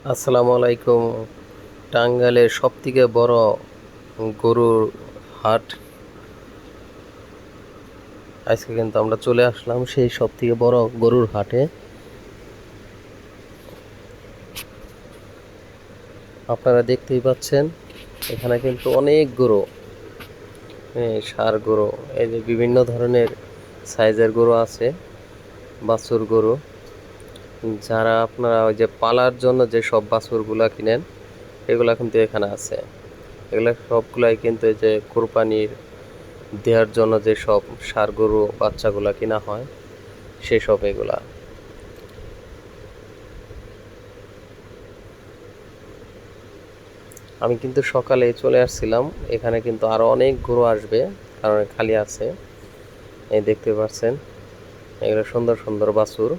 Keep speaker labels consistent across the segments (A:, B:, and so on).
A: আসসালামু আলাইকুম। টাঙ্গাইলের সবথেকে বড় গরুর হাট। আজকে কিন্তু আমরা চলে আসলাম সেই সবথেকে বড় গরুর হাটে। আপনারা দেখতেই পাচ্ছেন এখানে কিন্তু অনেক গরু, ষাঁড় গরু, এই যে বিভিন্ন ধরনের সাইজের গরু আছে, বাছুর গরু। যারা আপনারা ওই যে পালার জন্য যে সব বাছুরগুলা কিনেন এগুলা কিন্তু এখানে আছে। এগুলা সবগুলাই কিন্তু এই যে কোরবানির দেওয়ার জন্য যে সব ষাঁড় গরু বাচ্চাগুলা কিনা হয় সেসব এগুলা। আমি কিন্তু সকালে চলে আসছিলাম, এখানে কিন্তু আরো অনেক গরু আসবে কারণ খালি আছে। এই দেখতে পাচ্ছেন এগুলো সুন্দর সুন্দর বাছুর।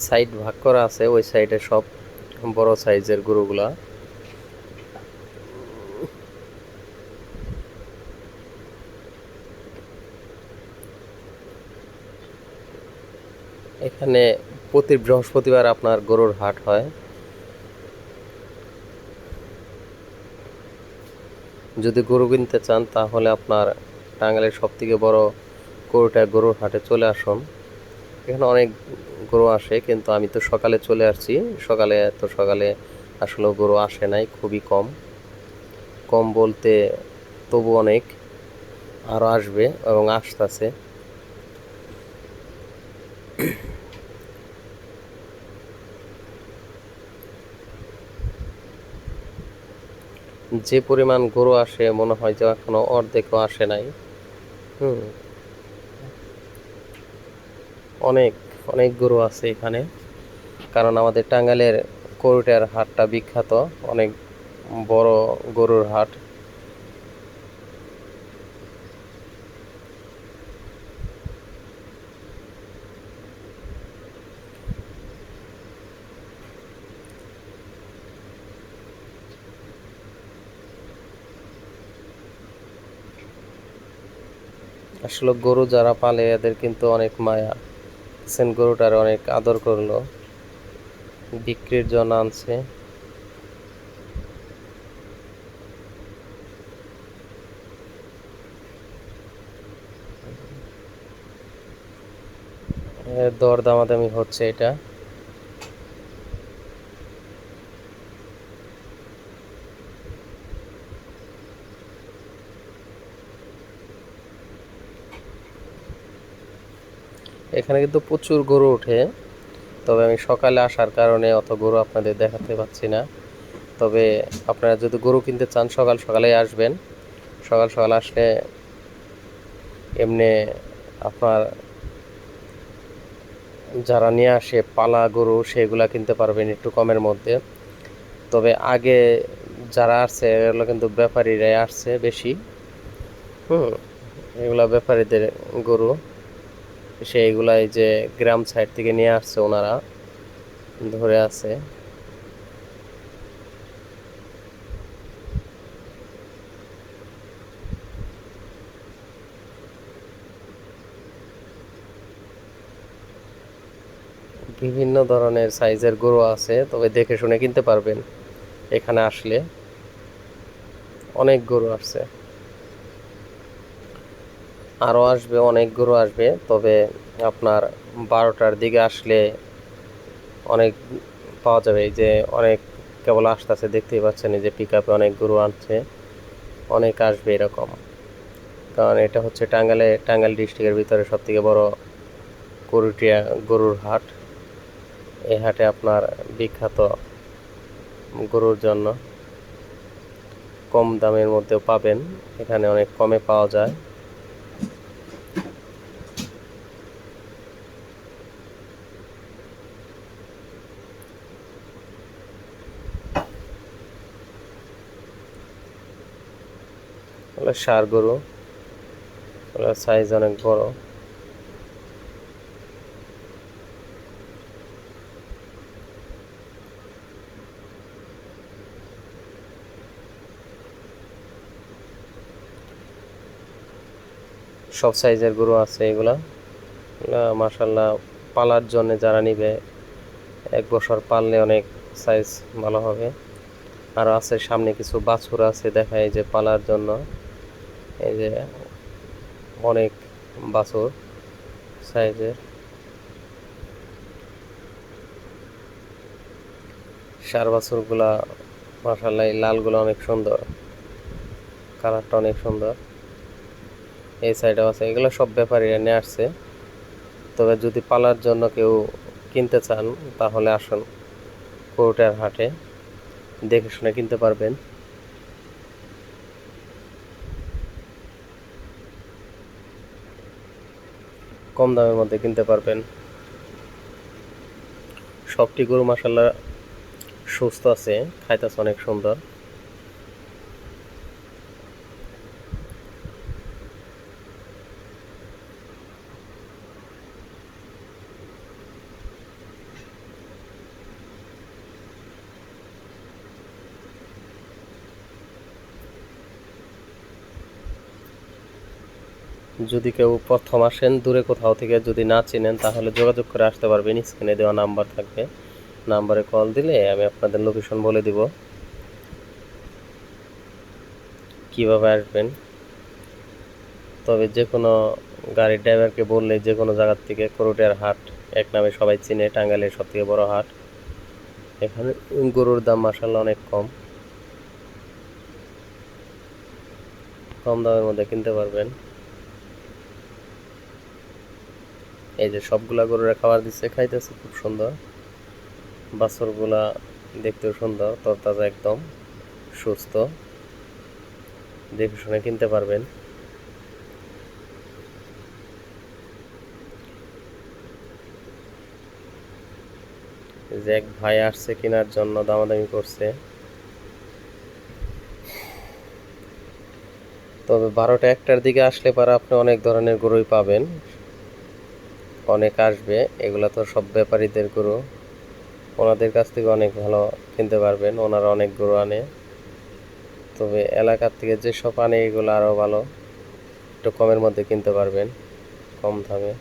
A: সাইড ভাগ করা আছে, ওই সাইডে সব বড় সাইজের গরুগুলা। এখানে প্রতি বৃহস্পতিবার আপনার গরুর হাট হয়। যদি গরু কিনতে চান তাহলে আপনার টাঙ্গাইলের সব থেকে বড় গরুর হাটে চলে আসুন। এখানে অনেক গরু আসে, কিন্তু আমি তো সকালে চলে আসছি। সকালে আসলে গরু আসে নাই, খুবই কম। কম বলতে তবু অনেক, আরও আসবে এবং আসতেছে। যে পরিমাণ গরু আসে মনে হয় যে এখনো অর্ধেকও আসে নাই। হুম, অনেক অনেক গরু আছে এখানে, কারণ আমাদের টাঙ্গাইলের গরুটার হাটটা বিখ্যাত, অনেক বড় গরুর হাট। আসলে গরু যারা পালে এদের কিন্তু অনেক মায়া। গরুটার অনেক আদর করলো, বিক্রির জন্য আনছে। দর দামাদামি হচ্ছে এটা। এখানে কিন্তু প্রচুর গরু ওঠে, তবে আমি সকালে আসার কারণে অত গরু আপনাদের দেখাতে পাচ্ছি না। তবে আপনারা যদি গরু কিনতে চান সকাল সকালেই আসবেন। সকাল সকাল আসলে এমনি আপনার যারা নিয়ে আসে পালা গরু সেগুলা কিনতে পারবেন একটু কমের মধ্যে। তবে আগে যারা আসছে এগুলো কিন্তু ব্যাপারীরাই আসছে বেশি। হুম, এগুলা ব্যাপারীদের গরু, সেইগুলাই যে গ্রাম সাইড থেকে নিয়ে আসছে ওনারা, ধরে আছে। বিভিন্ন ধরনের সাইজের গরু আছে, তবে দেখে শুনে কিনতে পারবেন এখানে আসলে। অনেক গরু আসছে, আরও আসবে, অনেক গরু আসবে। তবে আপনার 12টার দিকে আসলে অনেক পাওয়া যাবে। এই যে অনেক কেবল আসতেছে, দেখতেই পাচ্ছেন এই যে পিক আপে অনেক গরু আনছে, অনেক আসবে এরকম। কারণ এটা হচ্ছে টাঙ্গাইল ডিস্ট্রিক্টের ভিতরে সব থেকে বড় গরুটিয়া গরুর হাট। এই হাটে আপনার বিখ্যাত গরুর জন্য কম দামের মধ্যেও পাবেন, এখানে অনেক কমে পাওয়া যায়। ষাঁড় গরু, সাইজ অনেক বড়। সব সাইজের গরু আছে এগুলা। মাশাল্লাহ পালার জন্য যারা নিবে 1 বছর পাললে অনেক সাইজ ভালো হবে। আর আছে সামনে কিছু বাছুর আছে, দেখায় যে পালার জন্য। এই যে অনেক বাছুর সাইজের। ষাঁড় বাছুরগুলা মাশাল্লাহ, এই লালগুলো অনেক সুন্দর, কালারটা অনেক সুন্দর। এই সাইডেও আছে, এগুলো সব ব্যাপারীরা নিয়ে আসছে। তবে যদি পালার জন্য কেউ কিনতে চান তাহলে আসুন কোর্টের হাটে, দেখে শুনে কিনতে পারবেন। কম দামের মধ্যে কিনতে পারবেন। সবটি গরু মাশাল্লাহ সুস্থ আছে, খাইতেছে অনেক সুন্দর। যদি কেউ প্রথম আসেন দূরে কোথাও থেকে, যদি না চিনেন তাহলে যোগাযোগ করে আসতে পারবেন। স্ক্রিনে দেওয়া নাম্বার থাকবে, নাম্বারে কল দিলে আমি আপনাদের লোকেশন বলে দিব, কিভাবে আসবেন। তবে যে কোনো গাড়ির ড্রাইভারকে বললে যে কোনো জায়গার থেকে করুটিয়ার হাট এক নামে সবাই চিনে, টাঙ্গাইলের সবথেকে বড় হাট। এখানে গরুর দাম মাশাআল্লাহ অনেক কম, কম দামের মধ্যে কিনতে পারবেন। এই যে সবগুলা গরুরা খাবার দিচ্ছে, খাইতেছে খুব সুন্দর। বাছুরগুলা দেখতেও সুন্দর, তরতাজা একদম সুস্থ, দেখে শুনে কিনতে পারবেন। যে এক ভাই আসছে কেনার জন্য, দামাদামি করছে। তবে 12টা 1টার দিকে আসলে পরে আপনি অনেক ধরনের গরুই পাবেন, অনেক আসবে। এগুলা তো সব ব্যাপারীদের গরু, ওনাদের কাছ থেকে অনেক ভালো কিনতে পারবেন, ওনারা অনেক গরু আনে। তবে এলাকার থেকে যেসব আনে এগুলো আরও ভালো, একটু কমের মধ্যে কিনতে পারবেন, কম দামে।